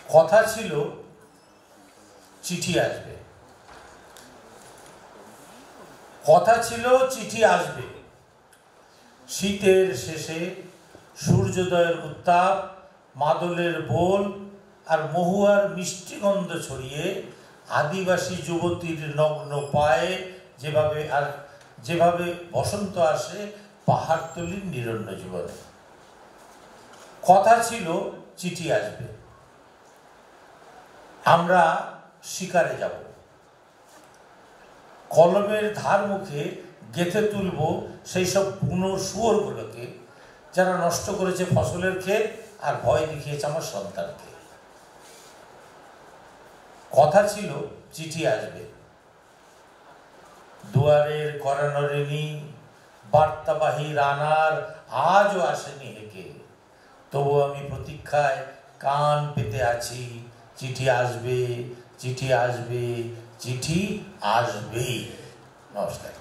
কথা ছিল চিঠি আসবে, কথা ছিল চিঠি আসবে। শীতের শেষে সূর্যোদয়ের উত্তাপ, মাদলের বোল আর মহুয়ার মিষ্টি গন্ধ ছড়িয়ে আদিবাসী যুবতীর নগ্ন পায়ে যেভাবে বসন্ত আসে পাহাড়তলির নিরন্ন জীবনে। কথা ছিল চিঠি আসবে, আমরা শিকারে যাব, কলমের ধার মুখে গেঁথে তুলব সেই সব বুনো শুয়োরগুলোকে যারা নষ্ট করেছে ফসলের ক্ষেত আর ভয় দেখিয়েছে আমার সন্তানকে। কথা ছিল চিঠি আসবে, দুয়ারের করানরেনি বার্তাবাহী রানার আজও আসেনি হেঁকে, তবু আমি প্রতীক্ষায় কান পেতে আছি। চিঠি আসবে, চিঠি আসবে, চিঠি আসবেই। নমস্কার।